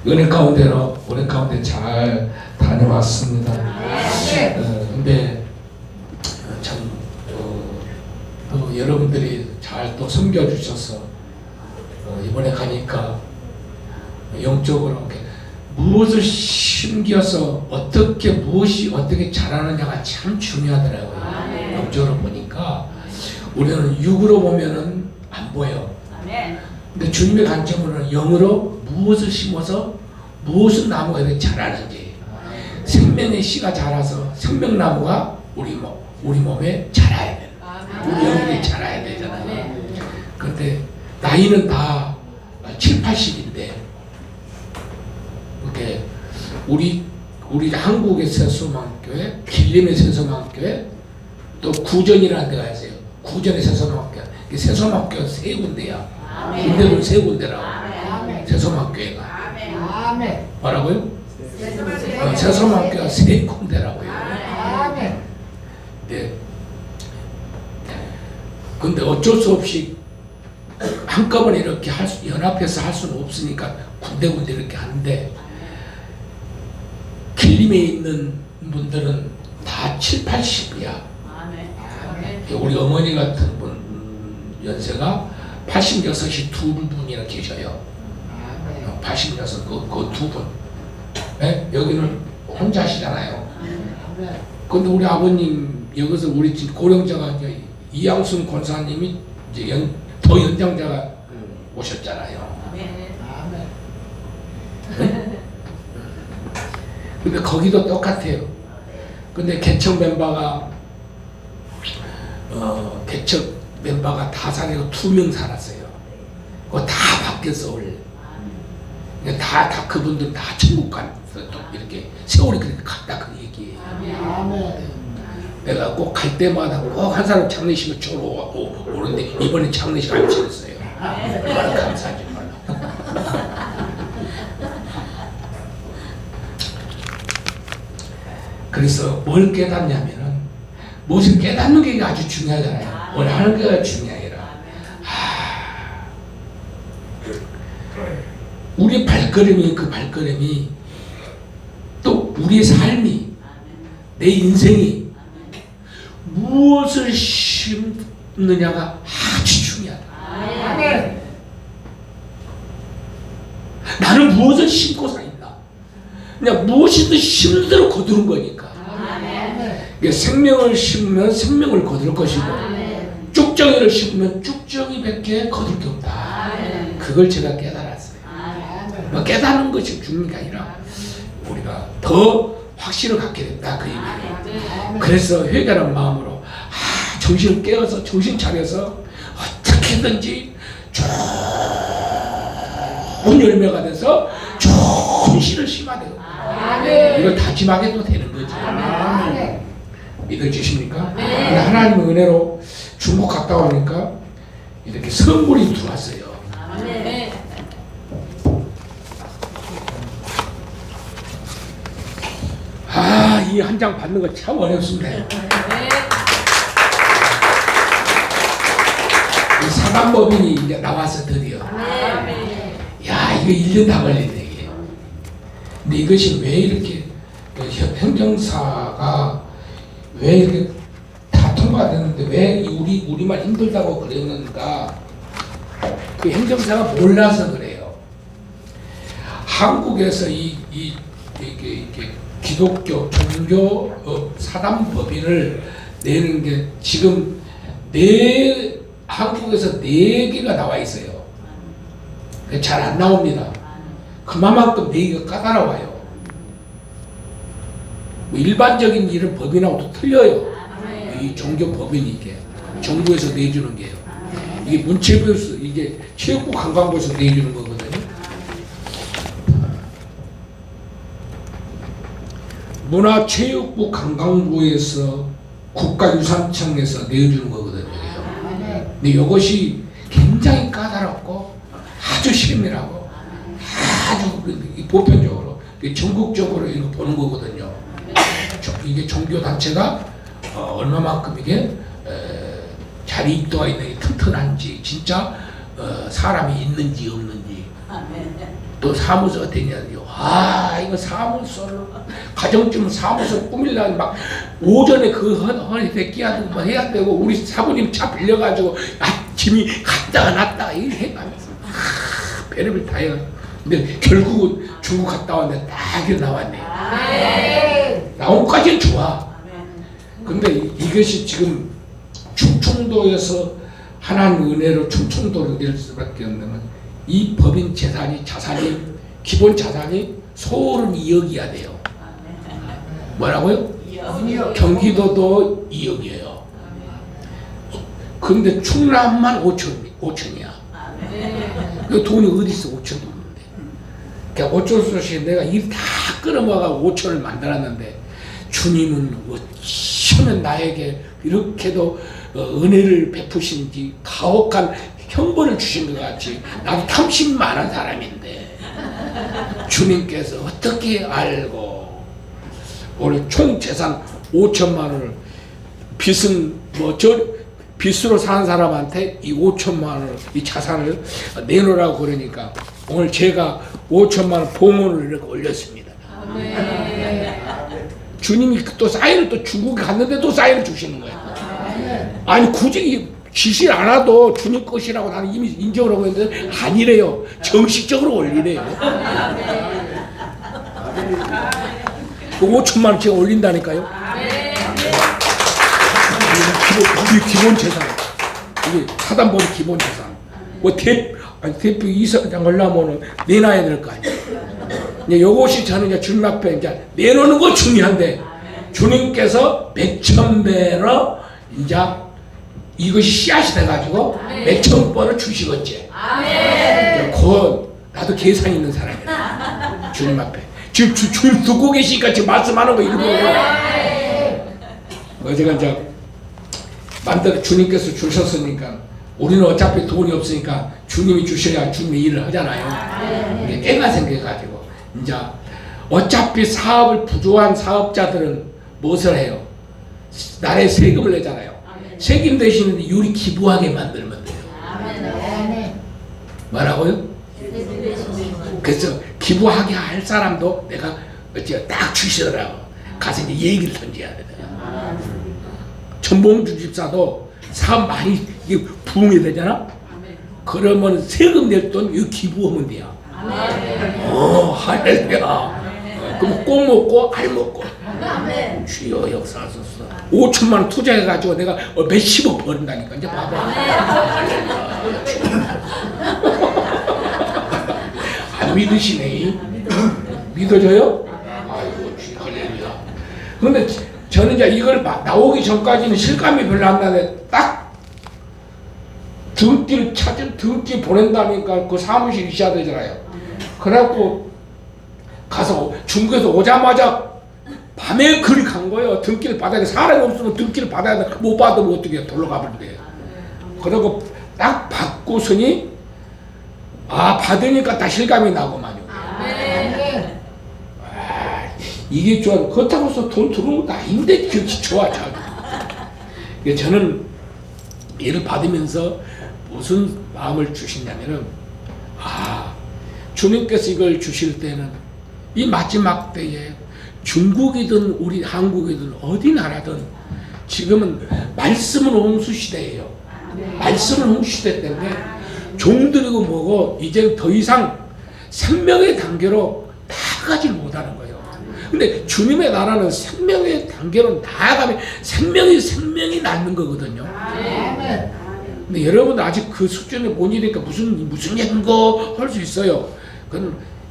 은혜 가운데 잘 다녀왔습니다. 근데 참 또 여러분들이 잘 또 섬겨주셔서 이번에 가니까 영적으로 이렇게 무엇을 심겨서 무엇이 어떻게 자라느냐가 참 중요하더라고요. 영적으로 보니까 우리는 육으로 보면은 안 보여. 근데 주님의 관점으로는 영으로 무엇을 심어서 무엇은 나무가 이렇게 자라는지, 생명의 씨가 자라서 생명나무가 우리 몸에 자라야 돼. 우리 영혼이 자라야 되잖아요. 근데 나이는 다 7, 80인데 이렇게 우리 한국의 세소망교회, 길림의 세소망교회, 또 구전이라는 데가 있어요. 구전의 세소망교회. 세소망교회가 세 군데야. 군대는 세 군데라고. 세소망교회가. 뭐라고요? 세소망교회가 세 군데라고요. 네. 근데 어쩔 수 없이 한꺼번에 이렇게 연합해서 할 수는 없으니까 군데 이렇게 하는데, 길림에 있는 분들은 다 7, 80이야. 우리 어머니 같은 분 연세가 86이 두 분이나 계셔요. 86, 그 두 분. 네? 여기는 혼자시잖아요. 근데 우리 아버님, 여기서 우리 집 고령자가 이제 이양순 권사님이 이제 더 연장자가 오셨잖아요. 네? 근데 거기도 똑같아요. 근데 개척 멤버가 다 살고 2명 살았어요. 그거 다 바뀌었어 원래. 다 그분들 다 천국 가서 또 이렇게 세월이 그렇게 갔다 그 얘기예요. 내가 꼭 갈 때마다 꼭 한 사람 장례식을 주러 오는데 이번에 장례식 안 치렀어요. 얼마나 감사하지 몰라. 그래서 뭘 깨닫냐면은 무엇을 깨닫는 게 아주 중요하잖아요. 뭘 하는 게 중요해. 우리의 발걸음이, 그 발걸음이 또 우리의 삶이, 내 인생이 무엇을 심느냐가 아주 중요하다. 나는 무엇을 심고 살있나? 그냥 무엇이든 심는 대로 거두는 거니까. 생명을 심으면 생명을 거둘 것이고, 쭉정이를 심으면 쭉정이밖에 거둘 게 없다. 그걸 제가 깨달았어요. 깨닫는 것이 중요한 게 아니라 우리가 더 확신을 갖게 된다 그 얘기예요. 그래서 회개하는 마음으로 정신을 깨어서 정신 차려서 어떻게든지 좋은 열매가 돼서 좋은 씨를 심어야 돼요. 이걸 다짐하게 또 되는 거지. 믿어지십니까? 하나님의 은혜로 중국 갔다 오니까 이렇게 선물이 들어왔어요. 이 한 장 받는 거 참 어렵습니다. 이 사단법인이 이제 나와서 드디어. 야, 이거 1년 다 걸리네, 이게. 근데 이것이 왜 이렇게, 행정사가 왜 이렇게 다 통과되는데 왜 우리만 힘들다고 그랬는가? 그 행정사가 몰라서 그래요. 한국에서 이게 기독교 종교 사단법인을 내는 게 지금 한국에서 4개가 나와 있어요. 잘 안 나옵니다. 그만큼 4개가 까다로워요. 일반적인 이런 법인하고도 틀려요. 이 종교 법인이 이게 정부에서 내주는 게요. 이게 문체부에서, 이게 체육부 관광부에서 내주는 거거든요. 문화체육부 관광부에서 국가유산청에서 내주는 거거든요. 근데 이것이 굉장히 까다롭고 아주 심밀하고 아주 보편적으로 전국적으로 이거 보는 거거든요. 이게 종교단체가 얼마만큼 이게 잘 입도가 있는지 튼튼한지 진짜 사람이 있는지 없는지 또 사무소가 되냐요. 아, 이거 사무소를 가정주문 사무소 꾸밀려면 막 오전에 그 허리 뺏기야 되고 뭐 해야 되고 우리 사부님 차 빌려가지고 아침이 갔다가 났다가 이 해가면서 별의별 다 해요. 근데 결국은 중국 갔다 왔는데 딱 이렇게 나왔네. 나온 것까지는 좋아. 근데 이것이 지금 충청도에서 하나님 은혜로 충청도로 낼 수밖에 없는 건 이 법인 재산이 자산이 기본 자산이 서울은 2억이야 돼요. 뭐라고요? 2억. 경기도도 2억이에요. 근데 충남만 5천이야. 그 돈이 어디 있어? 5천도 없는데. 그러니까 어쩔 수 없이 내가 일 다 끌어모아가 5천을 만들었는데 주님은 어쩌면 나에게 이렇게도 은혜를 베푸신지 가혹한 형벌을 주신 것 같이 나도 탐심 많은 사람인데 주님께서 어떻게 알고 오늘 총 재산 5천만 원을 빚은 빚으로 사는 사람한테 이 5천만 원 이 자산을 내놓으라고 그러니까 오늘 제가 5천만 원 봉헌을 이렇게 올렸습니다. 주님이 또 사인을 또 중국에 갔는데 또 사인을 주시는 거예요. 아니 굳이 지시 않아도 주님 것이라고 나는 이미 인정을 하고 있는데 아니래요. 정식적으로 올리래요. 그 5천만 원 제가 올린다니까요. 기본 재산. 이게 사단법의 기본 재산. 뭐 대표 이사장 하려면 내놔야 될 거 아니에요. 이제 요것이 저는 이제 주님 앞에 이제 내놓는 거 중요한데 주님께서 몇천 배로 이제 이것이 씨앗이 돼가지고 몇천 번을 주시겠지. 곧 나도 계산 있는 사람이야. 주님 앞에. 지금 주님 듣고 계시니까 지금 말씀하는 거 일부러. 어제가 이제 주님께서 주셨으니까 우리는 어차피 돈이 없으니까 주님이 주셔야 주님의 일을 하잖아요. 이게 때가 생겨가지고 이제 어차피 사업을 부조한 사업자들은 무엇을 해요? 나라에 세금을 내잖아요. 세금 대신에 유리 기부하게 만들면 돼요. 뭐라고요? 그래서 기부하게 할 사람도 내가 어째 딱 주시더라고. 가서 이제 얘기를 던져야 돼. 전봉주 집사도 사업 많이 부흥이 되잖아. 그러면 세금 낼 돈 이거 기부하면 돼요. 할렐루야. 그럼 꼭 먹고 알 먹고. 주여 역사하소서. 5천만 원 투자해가지고 내가 몇십억 버린다니까. 이제 봐봐. 안 믿으시네. 믿어져요? 아이고 할렐루야. 그런데 저는 이제 이걸 나오기 전까지는 실감이 별로 안 나는데 딱 등길 보낸다니까 그 사무실 있어야 되잖아요. 그래갖고 가서 중국에서 오자마자 밤에 그리 간 거예요. 등기를 받아야 돼. 사람이 없으면 등기를 받아야 돼. 못 받으면 어떻게 돌로 가버리면 돼요. 그러고 딱 받고서니 받으니까 다 실감이 나고만요. 이게 좋아. 그렇다고 해서 돈 들어오는 것도 아닌데 그렇게 좋아. 저는 얘를 받으면서 무슨 마음을 주시냐면은 주님께서 이걸 주실 때는 이 마지막 때에 중국이든 우리 한국이든 어디 나라든 지금은 말씀은 홍수 시대예요. 말씀은 홍수 시대 때문에 종들이고 뭐고 이제 더 이상 생명의 단계로 나아가지 못하는 거예요. 근데 주님의 나라는 생명의 단계로 나아가면 생명이 낳는 거거든요. 근데 여러분 아직 그 수준에 못 이르니까 무슨 얘긴거 할 수 있어요.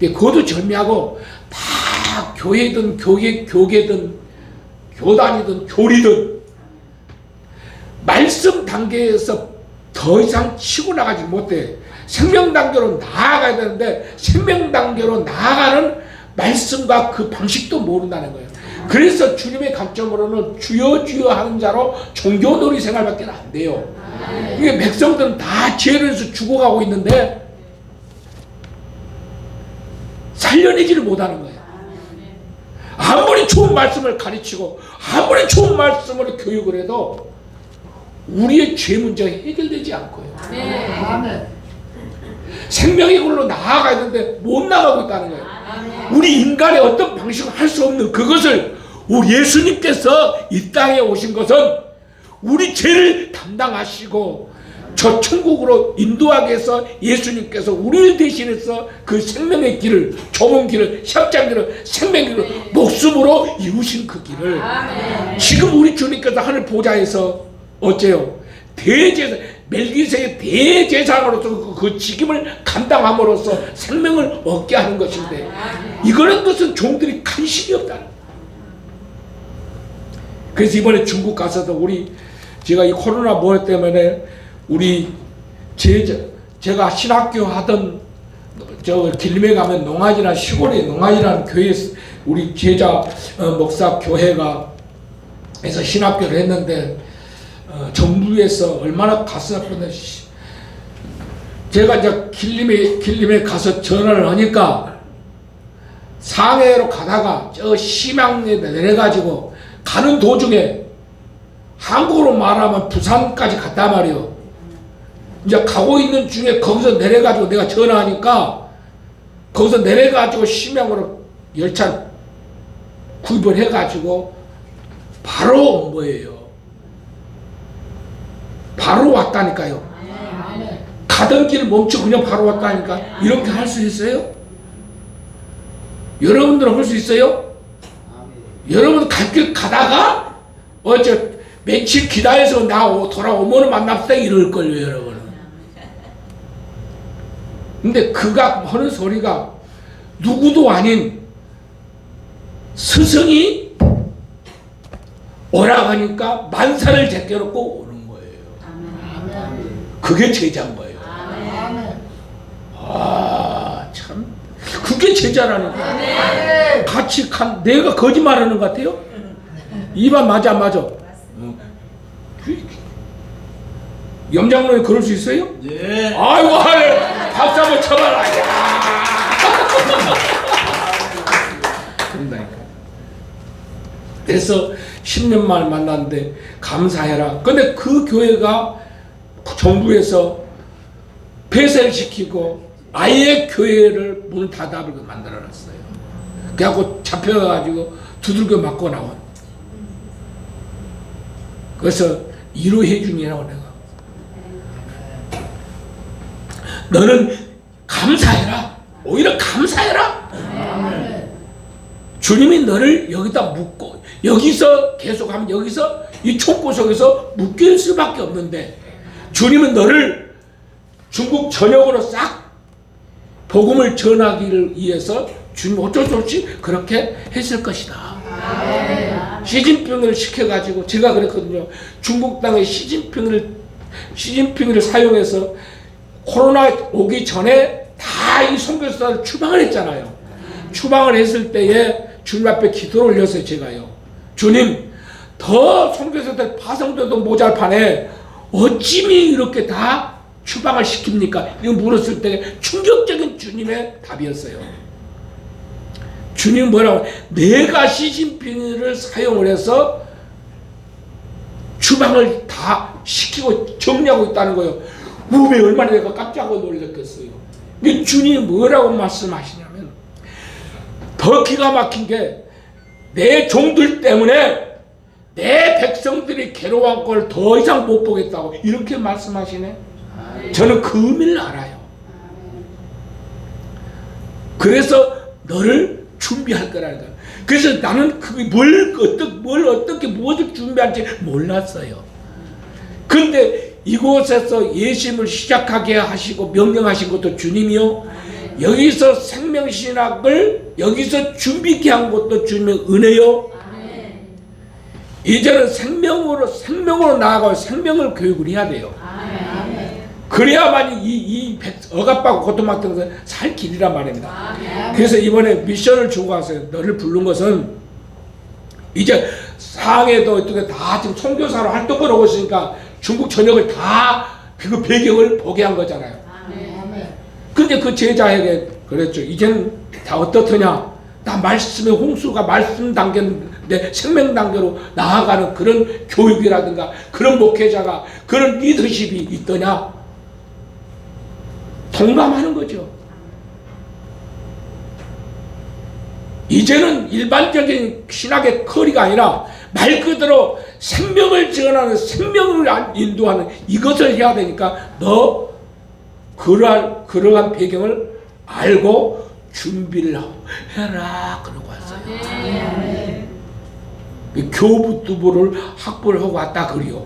그것도 절미하고 다 교회든 교계든 교단이든 교리든 말씀 단계에서 더 이상 치고 나가지 못해. 생명 단계로 나아가야 되는데 생명 단계로 나아가는 말씀과 그 방식도 모른다는 거예요. 그래서 주님의 관점으로는 주여 주여 하는 자로 종교놀이 생활밖에 안 돼요. 이게 백성들은 다 죄를 해서 죽어가고 있는데 살려내지를 못하는 거예요. 아무리 좋은 말씀을 가르치고 아무리 좋은 말씀으로 교육을 해도 우리의 죄 문제가 해결되지 않고요. 생명의 길로 나아가야 되는데 못 나가고 있다는 거예요. 우리 인간의 어떤 방식으로 할 수 없는 그것을 우리 예수님께서 이 땅에 오신 것은 우리 죄를 담당하시고 저 천국으로 인도하기 위해서 예수님께서 우리를 대신해서 그 생명의 길을, 좁은 길을, 협장 길을, 생명의 길을 목숨으로 이루신 그 길을 지금 우리 주님께서 하늘 보좌에서 어째요? 대제사, 멜기세의 대제사장으로서 그 직임을 감당함으로써 생명을 얻게 하는 것인데 이거는 것은 종들이 관심이 없다는 거예요. 그래서 이번에 중국 가서도 제가 이 코로나 뭐 때문에 우리 제가 신학교 하던 저 길림에 가면 농아지나 시골에 농아지라는 교회 우리 제자 목사 교회가 해서 신학교를 했는데 정부에서 얼마나 가슴 아픈데 제가 이제 길림에 가서 전화를 하니까 상해로 가다가 저 심양에 내려가지고 가는 도중에 한국으로 말하면 부산까지 갔단 말이요. 이제 가고 있는 중에 거기서 내려가지고 내가 전화하니까 거기서 내려가지고 심양으로 열차 구입을 해가지고 바로 온 거예요. 바로 왔다니까요. 가던 길 멈추고 그냥 바로 왔다니까. 이렇게 할 수 있어요? 여러분들은 할 수 있어요? 여러분 갈 길 가다가 며칠 기다려서 돌아오면 만납시다 이럴걸요 여러분은. 근데 그가 하는 소리가 누구도 아닌 스승이 오라가니까 만사를 제껴놓고 오는 거예요. 그게 제자인 거예요. 참 그게 제자라니까. 같이 내가 거짓말하는 것 같아요? 입안 맞아 안 맞아? 염장로에 그럴 수 있어요? 예. 아이고 박수 한번 쳐봐라. 그런다니까. 그래서 10년 만에 만났는데 감사해라. 근데 그 교회가 정부에서 폐쇄를 시키고 아예 교회를 문 닫아버리고 만들어놨어요. 그래갖고 잡혀가지고 두들겨 맞고 나온. 그래서 위로해 주니라고 내가. 너는 감사해라. 오히려 감사해라. 주님이 너를 여기다 묶고 여기서 계속하면 여기서 이 총구 속에서 묶일 수밖에 없는데 주님은 너를 중국 전역으로 싹 복음을 전하기를 위해서 주님 어쩔 수 없이 그렇게 했을 것이다. 시진핑을 시켜가지고 제가 그랬거든요. 중국 땅에 시진핑을 사용해서 코로나 오기 전에 다 이 선교사를 추방을 했잖아요. 추방을 했을 때에 주님 앞에 기도를 올렸어요. 제가요. 주님, 더 선교사들 파송돼도 모자판에 어찌미 이렇게 다 추방을 시킵니까? 이거 물었을 때 충격적인 주님의 답이었어요. 주님 뭐라고? 내가 시진핑을 사용을 해서 추방을 다 시키고 정리하고 있다는 거예요. 몸에 얼마나 내가 깜짝 놀랐겠어요. 근데 주님이 뭐라고 말씀하시냐면 더 기가 막힌 게 내 종들 때문에 내 백성들이 괴로워한 걸 더 이상 못 보겠다고 이렇게 말씀하시네. 저는 그 의미를 알아요. 그래서 너를 준비할 거라는 거예요. 그래서 나는 무엇을 준비할지 몰랐어요. 근데 이곳에서 예심을 시작하게 하시고 명령하신 것도 주님이요. 여기서 생명신학을 여기서 준비케 한 것도 주님의 은혜요. 이제는 생명으로 나아가고 생명을 교육을 해야 돼요. 그래야만 이 억압받고 고통받던 것을 살 길이란 말입니다. 그래서 이번에 미션을 주고 가세요. 너를 부른 것은 이제 상해도 어떻게 다 지금 선교사로 활동을 하고 있으니까 중국 전역을 다 그 배경을 보게 한 거잖아요. 근데 그 제자에게 그랬죠. 이제는 다 어떻더냐? 나 말씀의 홍수가 말씀 단계인데 생명 단계로 나아가는 그런 교육이라든가 그런 목회자가 그런 리더십이 있더냐? 동감하는 거죠. 이제는 일반적인 신학의 커리가 아니라 말 그대로 생명을 전하는, 생명을 인도하는 이것을 해야 되니까 너 그러한 배경을 알고 준비를 해라 그러고 왔어요. 교부두부를 확보를 하고 왔다 그래요.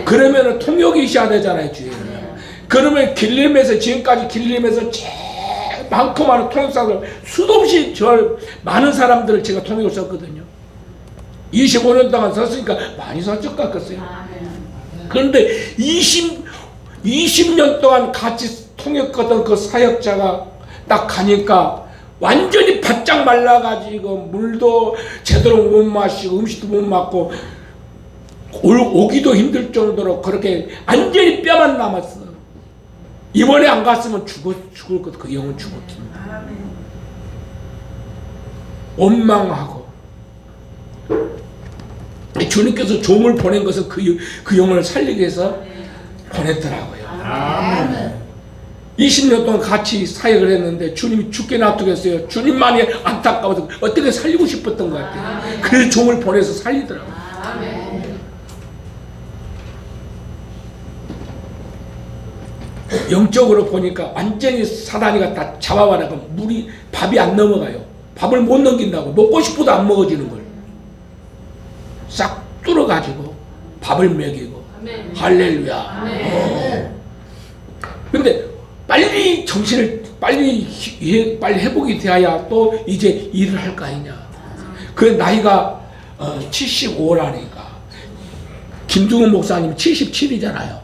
그러면 통역이 있어야 되잖아요, 주에는. 그러면 길림에서 지금까지 길림에서 제일 많고 많은 통역사들 수도 없이 저 많은 사람들을 제가 통역을 썼거든요. 25년 동안 썼으니까 많이 썼을 것 같았어요. 그런데 20년 동안 같이 통역했던 그 사역자가 딱 가니까 완전히 바짝 말라가지고 물도 제대로 못 마시고 음식도 못 먹고 오기도 힘들 정도로 그렇게 완전히 뼈만 남았어. 이번에 안 갔으면 죽을 것, 그 영은 죽었습니다. 원망하고 주님께서 종을 보낸 것은 그 영혼을 살리기 위해서 보냈더라고요. 20년 동안 같이 사역을 했는데 주님이 죽게 놔두겠어요. 주님만이 안타까워서 어떻게 살리고 싶었던 것 같아요. 그래서 종을 보내서 살리더라고요. 영적으로 보니까 완전히 사단이가 다 잡아와라고 밥이 안 넘어가요. 밥을 못 넘긴다고. 먹고 싶어도 안 먹어지는 걸 싹 뚫어가지고 밥을 먹이고. 할렐루야. 근데 빨리 정신을 빨리 회복이 되어야 또 이제 일을 할 거 아니냐. 그 나이가 75라니까 김중훈 목사님이 77이잖아요.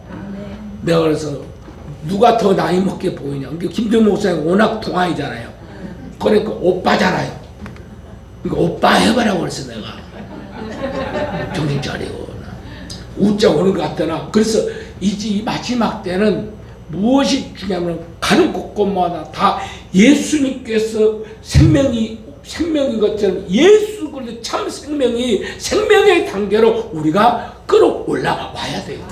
내가 그래서 누가 더 나이 먹게 보이냐. 김중훈 목사님 워낙 동안이잖아요. 그러니까 오빠잖아요. 그러니까 오빠 해봐라고 그랬어 내가. 정신 차리고 웃자 오는 것 같더나. 그래서 이 마지막 때는 무엇이 중요하면 가는 곳곳마다 다 예수님께서 생명인 것처럼 예수 그리스도 참 생명의 단계로 우리가 끌어올라 와야 돼요.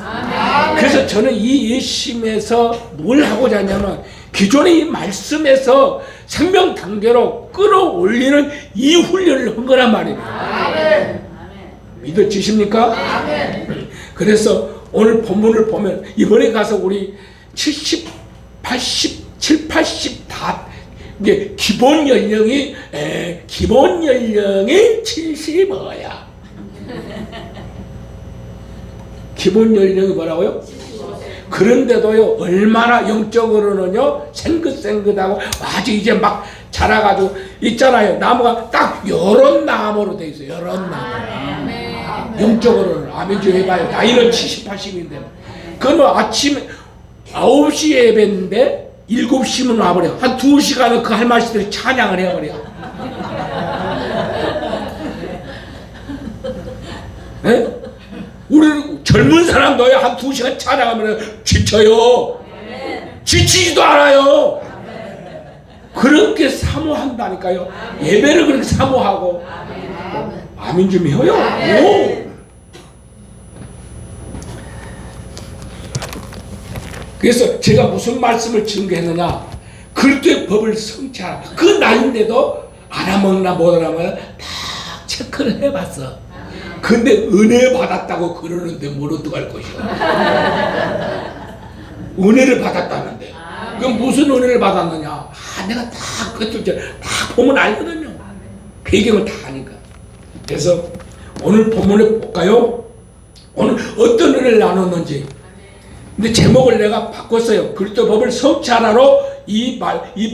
그래서 저는 이 예심에서 뭘 하고자 하냐면 기존의 이 말씀에서 생명 단계로 끌어올리는 이 훈련을 한 거란 말이에요. 믿어지십니까? 그래서 오늘 본문을 보면 이번에 가서 우리 70, 80, 7, 80 다 이게 기본 연령이 70뭐야? 기본 연령이 뭐라고요? 그런데도요 얼마나 영적으로는요 생긋생긋하고 아주 이제 막 자라가지고 있잖아요. 나무가 딱 요런 나무로 돼 있어요. 요런 나무. 영적으로는 아멘 좀 해봐요. 나이는 70, 80인데 그러면 아침 9시 예배인데 7시면 와버려. 한 2시간은 그 할머니들이 찬양을 해버려. 네? 우리 젊은 사람도요 한 2시간 찬양하면 지쳐요. 지치지도 않아요. 그렇게 사모한다니까요. 예배를 그렇게 사모하고. 아멘 좀 해요. 오. 그래서 제가 무슨 말씀을 증거했느냐. 그리스도의 법을 성취하라. 그 나이인데도 알아먹나 못 알아먹나 다 체크를 해봤어. 근데 은혜 받았다고 그러는데 뭘 어떡할 것이야. 은혜를 받았다는데. 그럼 무슨 은혜를 받았느냐. 내가 다 그것도 다 보면 알거든요. 배경을 다 아니까. 그래서 오늘 본문에 볼까요? 오늘 어떤 은혜를 나눴는지. 근데 제목을 내가 바꿨어요. 그리스도 법을 성취하라로 이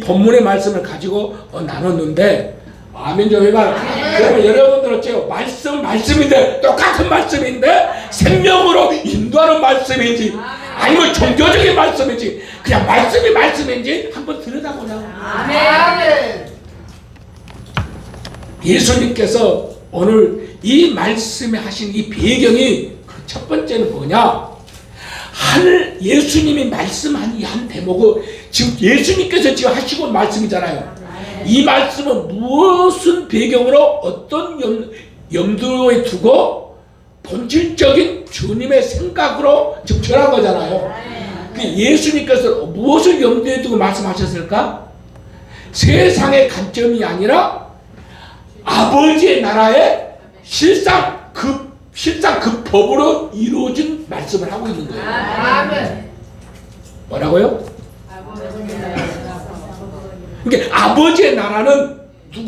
본문의 말씀을 가지고 나눴는데 아멘 좀 해봐요. 그러면 여러분들 어째요? 말씀인데 똑같은 말씀인데 생명으로 인도하는 말씀인지 아니면 종교적인 말씀인지 그냥 말씀인지 한번 들여다보자고. 아멘. 예수님께서 오늘 이 말씀에 하신 이 배경이 첫 번째는 뭐냐? 예수님이 말씀한 이 한 대목은 지금 예수님께서 지금 하시고 말씀이잖아요. 이 말씀은 무슨 배경으로 어떤 염두에 두고 본질적인 주님의 생각으로 지금 전한 거잖아요. 예수님께서 무엇을 염두에 두고 말씀하셨을까? 세상의 관점이 아니라 아버지의 나라의 실상 그 법으로 이루어진 말씀을 하고 있는 거예요. 아멘. 뭐라고요? 그러니까 아버지의 나라는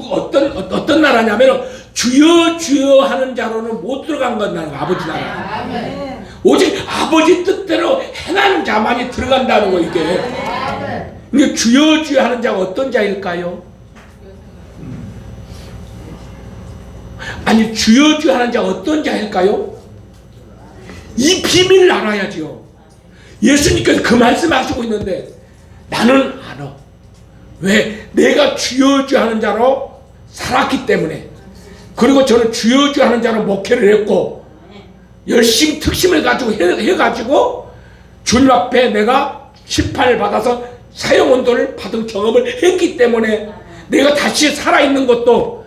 어떤 나라냐면 주여 주여 하는 자로는 못 들어간 건 나라, 아버지 나라. 아멘. 오직 아버지 뜻대로 행하는 자만이 들어간다는 거 이게. 아멘. 그러니까 주여 주여 하는 자가 어떤 자일까요? 아니 주여 주여 하는 자가 어떤 자일까요? 이 비밀을 알아야죠. 예수님께서 그 말씀하시고 있는데 나는 알아. 왜? 내가 주여 주여 하는 자로 살았기 때문에. 그리고 저는 주여 주여 하는 자로 목회를 했고 열심히 특심을 가지고 해가지고 주님 앞에 내가 심판을 받아서 사형원도를 받은 경험을 했기 때문에 내가 다시 살아있는 것도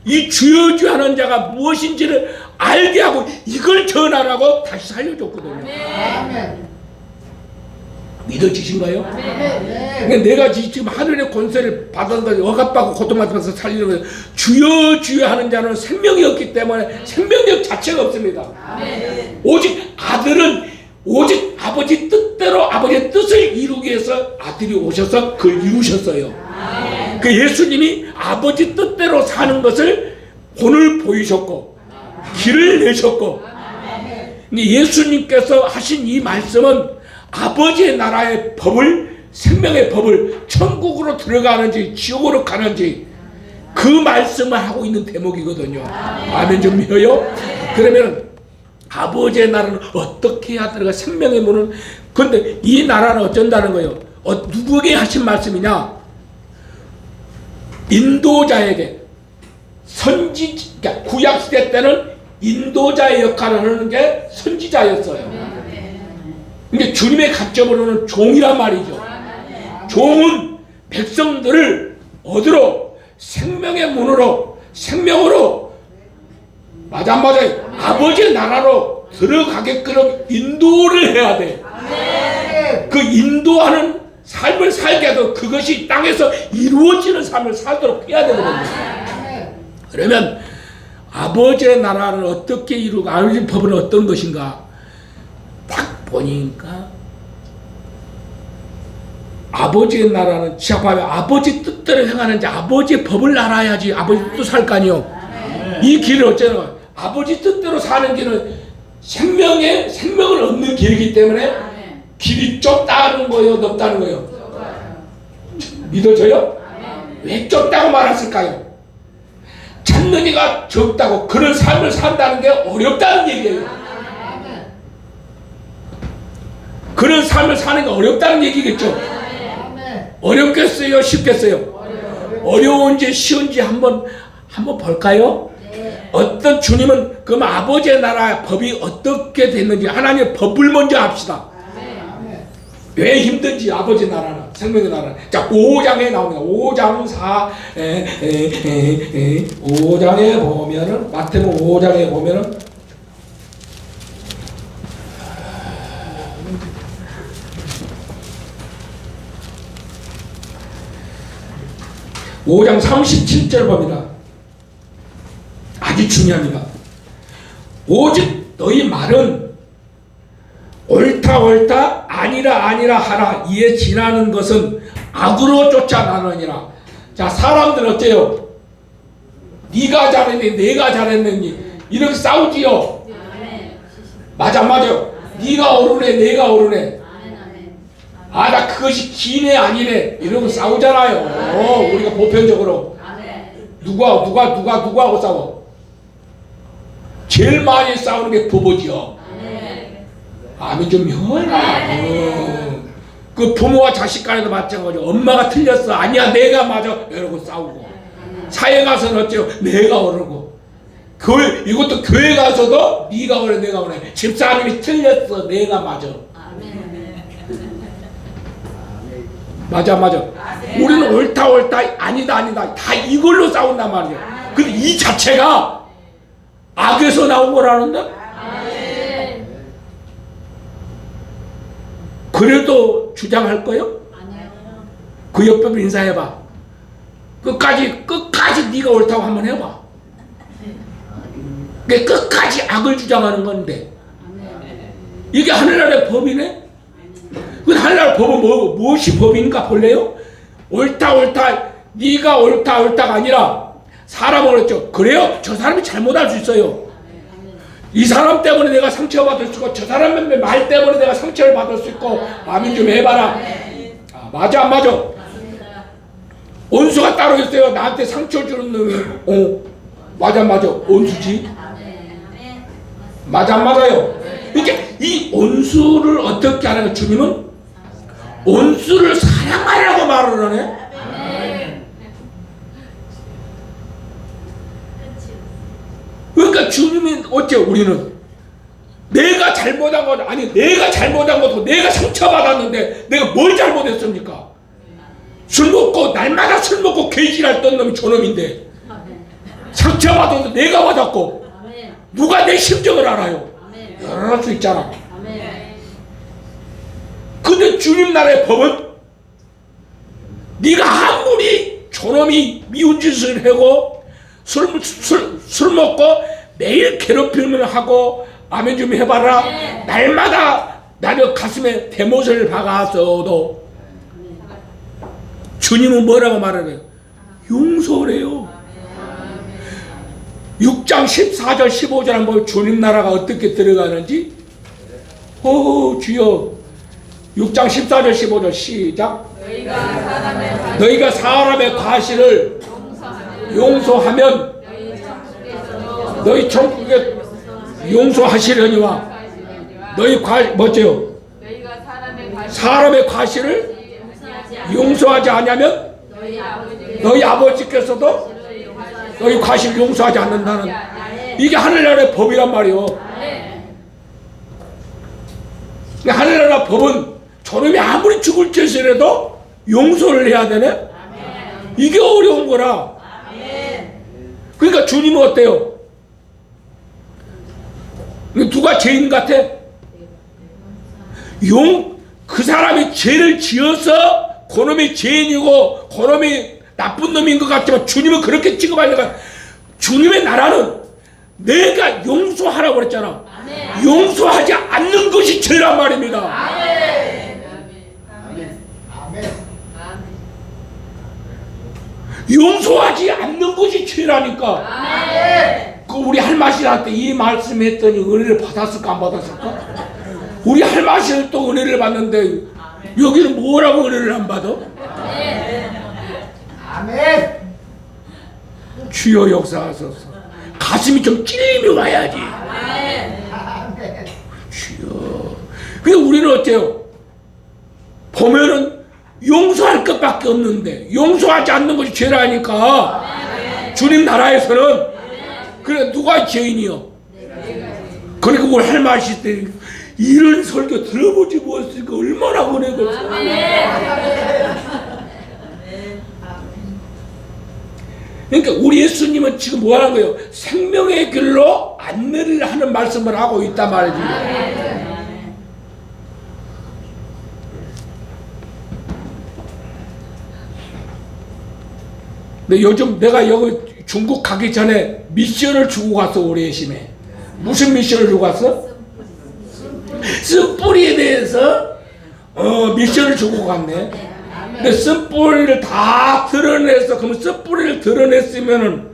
이 주여 주여 하는 자가 무엇인지를 알게 하고 이걸 전하라고 다시 살려줬거든요. 아멘. 믿어지신가요? 아멘. 그러니까 내가 지금 하늘의 권세를 받아서 억압받고 고통받으면서 살리는 거예요. 주여 주여 하는 자는 생명이 없기 때문에 생명력 자체가 없습니다. 아멘. 오직 아들은 오직 아버지 뜻대로 아버지의 뜻을 이루기 위해서 아들이 오셔서 그걸 이루셨어요. 아멘. 그 예수님이 아버지 뜻대로 사는 것을 본을 보이셨고 길을 내셨고 예수님께서 하신 이 말씀은 아버지의 나라의 법을 생명의 법을 천국으로 들어가는지 지옥으로 가는지 그 말씀을 하고 있는 대목이거든요. 아멘 좀 믿어요? 그러면 아버지의 나라는 어떻게 해야 들어가 생명의 문은 근데 이 나라는 어쩐다는 거예요? 누구에게 하신 말씀이냐? 인도자에게 그러니까 구약시대 때는 인도자의 역할을 하는 게 선지자였어요. 근데 주님의 관점으로는 종이란 말이죠. 종은 백성들을 어디로? 생명의 문으로 생명으로 맞아 안 맞아요? 아버지의 나라로 들어가게끔 인도를 해야 돼. 그 인도하는 삶을 살게 해도 그것이 땅에서 이루어지는 삶을 살도록 해야 되거든요. 그러면 아버지의 나라를 어떻게 이루고 아버지의 법은 어떤 것인가? 딱 보니까 아버지의 나라는 시작하면 아버지 뜻대로 행하는지 아버지의 법을 알아야지 아버지 뜻 살 거 아니요. 이 길을 어쩌나 아버지 뜻대로 사는 길은 생명을 얻는 길이기 때문에 길이 좁다는 거예요, 넓다는 거예요? 믿어져요? 왜 좁다고 말했을까요? 찾는 이가 적다고 그런 삶을 산다는 게 어렵다는 얘기예요. 그런 삶을 사는 게 어렵다는 얘기겠죠. 어렵겠어요? 쉽겠어요? 어려운지 쉬운지 한번 볼까요? 어떤 주님은 그럼 아버지의 나라의 법이 어떻게 됐는지 하나님의 법을 먼저 합시다. 왜 힘든지 아버지 나라는 생명의 나라는 자 5장에 나옵니다. 5장 5장에 보면은 마태복음 5장에 보면은 5장 37절 봅니다. 아주 중요합니다. 오직 너희 말은 옳다 옳다 아니라 아니라 하라 이에 지나는 것은 악으로 쫓아나느니라. 자 사람들 어때요? 네가 잘했니 내가 잘했느니 이렇게 싸우지요. 맞아 맞아요. 네가 옳으네 내가 옳으네. 아 나 그것이 기네 아니네 이러고 싸우잖아요. 우리가 보편적으로 누구하고 싸워? 제일 많이 싸우는 게 부부지요. 아멘 좀 해라. 그 부모와 자식 간에도 마찬가지죠. 엄마가 틀렸어 아니야 내가 맞아 이러고 싸우고 사회 가서는 어째요? 내가 옳고 이것도 교회 가서도 네가 옳네 내가 옳네 집사님이 틀렸어 내가 맞아. 맞아 우리는 옳다 아니다 다 이걸로 싸운단 말이야. 근데 이 자체가 악에서 나온 거라는데 그래도 주장할 거요? 그 옆에 인사해봐. 끝까지 네가 옳다고 한번 해봐. 끝까지 악을 주장하는 건데 이게 하늘나라의 법이네? 그 하늘나라 법은 무엇이 법인가 볼래요? 옳다 네가 옳다가 아니라 사람은 그랬죠. 그래요? 저 사람이 잘못할 수 있어요. 이 사람 때문에 내가 상처받을 수 있고 저 사람의 말 때문에 내가 상처를 받을 수 있고 아멘 좀 해봐라. 맞아 안 맞아? 원수가 따로 있어요. 나한테 상처 주는 놈이 맞아 안 맞아? 원수지? 맞아 안 맞아요? 이렇게 이 원수를 어떻게 하는 주님은 원수를 사랑하라고 말을 하네. 그러니까 주님이 어째 우리는 내가 잘못한 것 아니 내가 잘못한 것도 내가 상처받았는데 내가 뭘 잘못했습니까? 술 먹고 날마다 술 먹고 개지랄 떤 놈이 저놈인데 상처받아도 내가 받았고 누가 내 심정을 알아요? 알 수 있잖아. 근데 주님 나라의 법은 네가 아무리 저놈이 미운 짓을 하고 술 먹고 매일 괴롭힘을 하고 아멘 좀 해봐라. 날마다 나를 가슴에 대못을 박았어도 주님은 뭐라고 말하래요? 용서래요. 6장 14절 15절 한번 주님 나라가 어떻게 들어가는지 주여 6장 14절 15절 시작. 너희가 사람의 과실을 용서하면 너희 천국에 용서하시려니와 너희 뭐죠? 사람의 과실을 용서하지 않으면 너희 아버지께서도 너희 과실 용서하지 않는다는 이게 하늘나라의 법이란 말이요. 하늘나라 법은 저놈이 아무리 죽을 짓이라도 용서를 해야 되네. 이게 어려운 거라. 그러니까 주님은 어때요? 누가 죄인 같아? 그 사람이 죄를 지어서 그놈이 죄인이고 그놈이 나쁜 놈인 것 같지만 주님은 그렇게 취급하니까 주님의 나라는 내가 용서하라고 그랬잖아. 용서하지 않는 것이 죄란 말입니다. 용서하지 않는 것이 죄라니까. 그 우리 할마씨한테 이 말씀했더니 은혜를 받았을까 안 받았을까? 우리 할마씨는 또 은혜를 받는데 여기는 뭐라고 은혜를 안 받아? 아멘. 주여 역사하소서. 가슴이 좀 찔림이 와야지. 주여. 근데 우리는 어때요? 보면은 용서할 것밖에 없는데 용서하지 않는 것이 죄라니까. 주님 나라에서는 그래 누가 죄인이요? 그러니까 우리 할마씨 때 이런 설교 들어보지 못했으니까 얼마나 은혜가 없어. 그러니까 우리 예수님은 지금 뭐 하는 거예요? 생명의 길로 안내를 하는 말씀을 하고 있단 말이지. 근데 요즘 내가 여기 중국 가기 전에 미션을 주고 갔어. 우리 예심에 무슨 미션을 주고 갔어? 쓴뿌리에 대해서 미션을 주고 갔네. 근데 쓴뿌리를 다 드러내서 그러면 쓴뿌리를 드러냈으면은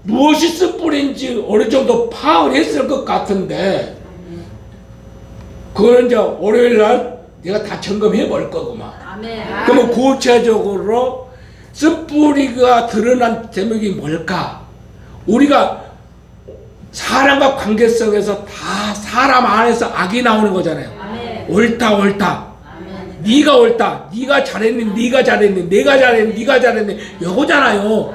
무엇이 쓴뿌리인지 어느 정도 파악을 했을 것 같은데 그거는 이제 월요일 날 내가 다 점검해 볼 거구만. 그러면 구체적으로 쓴뿌리가 드러난 제목이 뭘까? 우리가 사람과 관계성에서 다 사람 안에서 악이 나오는 거잖아요. 옳다. 네가 옳다. 네가 잘했니? 네가 잘했니? 내가 잘했니? 네가 잘했니? 요거잖아요.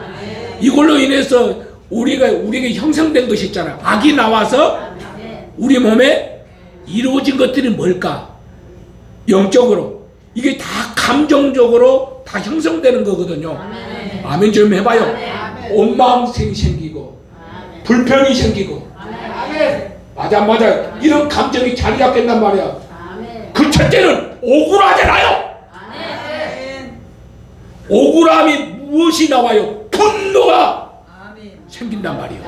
이걸로 인해서 우리에게 형성된 것이 있잖아요. 악이 나와서 우리 몸에 이루어진 것들이 뭘까? 영적으로 이게 다 감정적으로 다 형성되는 거거든요. 아멘 좀 해봐요. 원망이 생기고 불평이 생기고 맞아 이런 감정이 자리 잡겠단 말이야. 그 첫째는 억울하잖아요. 억울함이 무엇이 나와요? 분노가 생긴단 말이에요.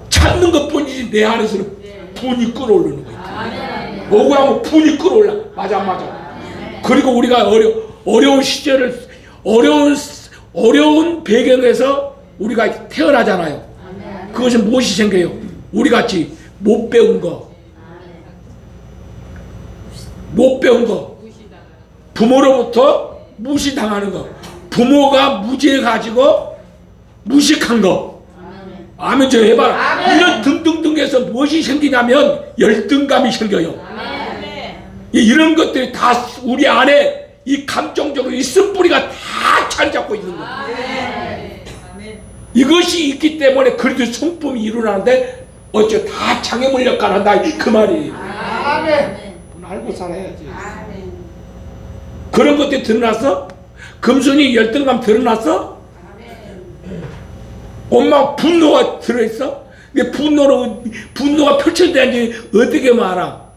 찾는 것뿐이지 내 안에서는 분이 끓어오르는 거예요. 억울하면 분이 끓어올라. 맞아. 그리고 우리가 어려운 시절을 어려운 배경에서 우리가 태어나잖아요. 그것은 무엇이 생겨요? 우리 같이 못 배운 거, 부모로부터 무시당하는 거, 부모가 무지해 가지고 무식한 거. 아멘 좀 해봐라. 이런 등등등에서 무엇이 생기냐면 열등감이 생겨요. 이런 것들이 다 우리 안에 이 감정적으로 이 쓴뿌리가 다 자리 잡고 있는 거예요. 이것이 있기 때문에 그래도 성품이 일어나는데 어째 다 장애물력가 한다 그 말이에요. 알고 살아야지. 그런 것들이 드러났어? 금순이 열등감 드러났어? 엄마 분노가 들어있어? 근데 분노가 펼쳐지는지 어떻게 말아?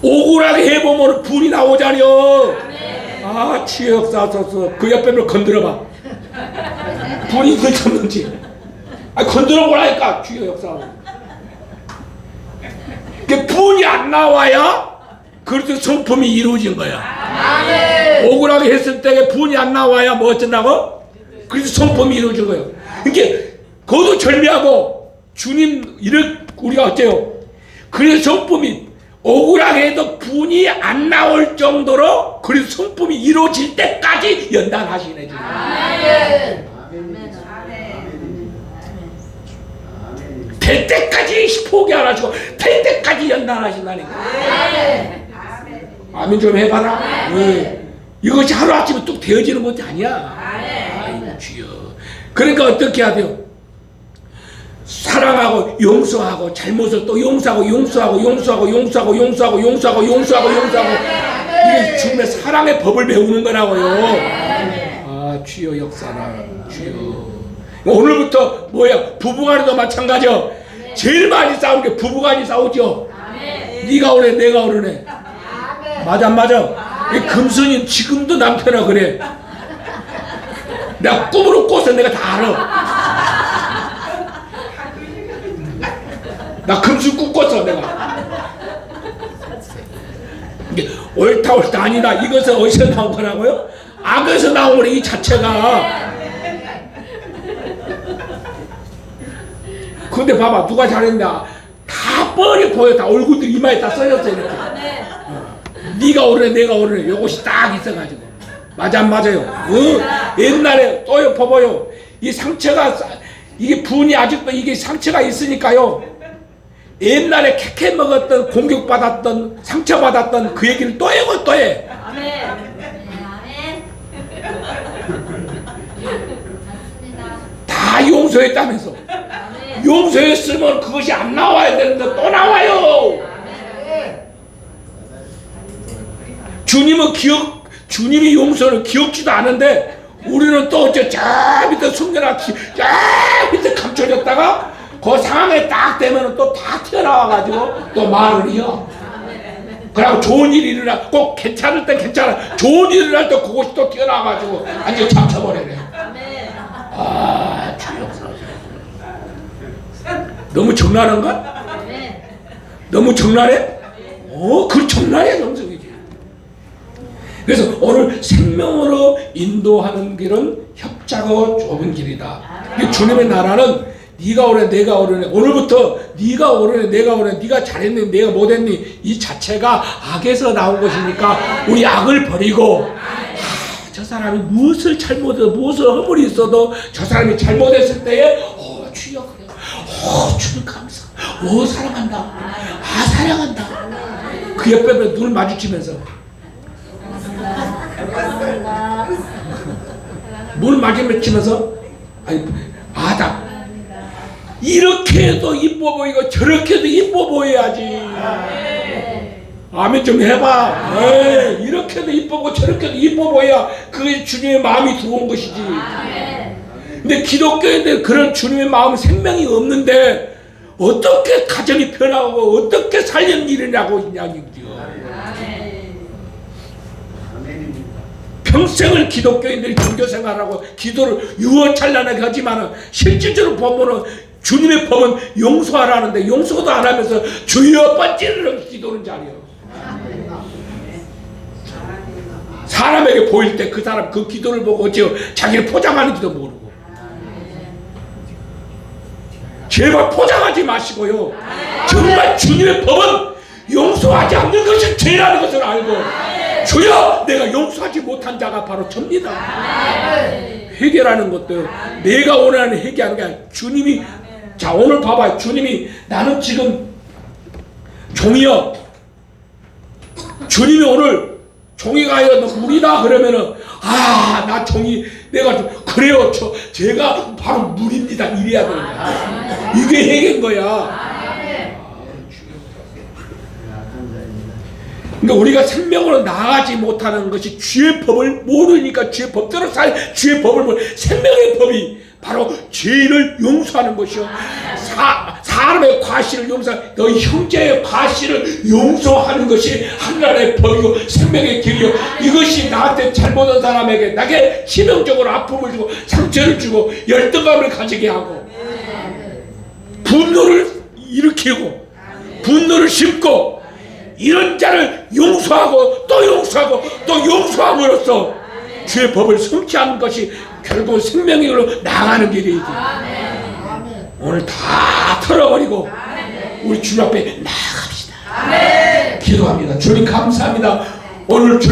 억울하게 해보면 분이 나오잖아요. 아, 치유 역사 없어서 그 옆에를 건드려봐. 분이 들쳤는지. 아, 건드려보라니까, 치유 역사. 분이 안 나와야 그래도 성품이 이루어진 거야. 억울하게 했을 때 분이 안 나와야 뭐 어쩐다고? 그래서 성품이 이루어진 거예요. 그러니까 그것도 절비하고 주님 우리가 어째요? 그래서 성품이 억울하게 해도 분이 안 나올 정도로 그래서 성품이 이루어질 때까지 연단하시네. 될 때까지 포기 안 하시고 될 때까지 연단하신다니까. 아멘 좀 해봐라. 이것이 하루아침에 뚝 되어지는 것이 아니야. 아이고 주여. 그러니까 어떻게 해야 돼요? 사랑하고 용서하고 잘못을 또 용서하고 이게 주님의 사랑의 법을 배우는 거라고요. 아 주여 역사나 주여. 오늘부터 뭐야? 부부간에도 마찬가지요. 제일 많이 싸우는 게 부부간이 싸우죠. 네가 오래 내가 오르네. 맞아 안 맞아? 금순이 지금도 남편아 그래. 내가 꿈으로 꿔서 내가 다 알아. 나 금순 꿈 꿨어 내가. 옳다 아니다. 이것은 어디서 나온 거라고요? 악에서 나온 거래 이 자체가. 근데 봐봐 누가 잘했냐? 다 뻔히 보여. 다 얼굴들 이마에 다 써졌어 이렇게. 네가 오르네 내가 오르네 요것이 딱 있어가지고. 맞아 안 맞아요? 옛날에 또 엎어봐요. 이 상처가 이게 분이 아직도 이게 상처가 있으니까요. 옛날에 캐캐 먹었던 공격받았던 상처받았던 그 얘기를 또 해고 또 해. 다 용서했다면서. 용서했으면 그것이 안 나와야 되는데 또 나와요. 주님이 용서를 기억지도 않은데 우리는 또 어째 저 밑에 숨겨놨 저 밑에 감춰졌다가 그 상황에 딱 되면 또 다 튀어나와가지고 또 말을 해요. 그리고 좋은 일이 일어나 꼭 괜찮을 땐 괜찮아. 좋은 일이 일어날 때 그것이 또 튀어나와가지고 완전히 잡혀버리네. 아 주여. 너무 적나라한가? 너무 적나래? 그 적나래 정석이지. 그래서 오늘 생명으로 인도하는 길은 협착하고 좁은 길이다. 주님의 나라는 네가 오래 내가 오르네. 오늘부터 네가 오르네 내가 오르네. 네가 잘했니 내가 못했니 이 자체가 악에서 나온 것이니까 우리 악을 버리고 저 사람이 무엇을 허물이 있어도 저 사람이 잘못했을 때에 주여 그래. 주님 감사. 사랑한다. 사랑한다. 그 옆에 눈을 마주치면서 눈을 마주치면서 나 이렇게 해도 이뻐 보이고 저렇게 해도 이뻐 보여야지. 아멘 좀 해봐. 이렇게 해도 이뻐 보고 저렇게 해도 이뻐 보여야 그게 주님의 마음이 들어온 것이지. 근데 기독교인들 그런 주님의 마음 생명이 없는데 어떻게 가정이 변하고 어떻게 살림 일이라고 있냐고요. 평생을 기독교인들이 종교생활하고 기도를 유어찬란하게 하지만 실질적으로 보면은 주님의 법은 용서하라는데 용서도 안 하면서 주여 뻗지르는 기도는 잘해요. 사람에게 보일 때 그 사람 그 기도를 보고 어째요 자기를 포장하는지도 모르고. 제발 포장하지 마시고요. 정말 주님의 법은 용서하지 않는 것이 죄라는 것을 알고 주여 내가 용서하지 못한 자가 바로 접니다. 회개라는 것도 내가 원하는 회개하는 게 아니라 주님이 자 오늘 봐봐요. 주님이 나는 지금 종이여 주님이 오늘 종이가 아니라 너 물이다 그러면은 나 종이 내가 좀 그래요 제가 바로 물입니다 이래야 되는 거야. 이게 회개인 거야. 그러니까 우리가 생명으로 나아가지 못하는 것이 주의 법을 모르니까 주의 법대로 살 주의 법을 모르 생명의 법이 바로 죄를 용서하는 것이요. 사람의 과실을 너 형제의 과실을 용서하는 것이 하나님의 법이고 생명의 길이요. 이것이 나한테 잘못한 사람에게 나게 치명적으로 아픔을 주고 상처를 주고 열등감을 가지게 하고 분노를 일으키고 분노를 심고 이런 자를 용서하고 또 용서하고 또 용서함으로써 주의 법을 성취하는 것이 결국 생명으로 나가는 길이지. 오늘 다 털어버리고 우리 주님 앞에 나아갑시다. 기도합니다. 주님 감사합니다. 오늘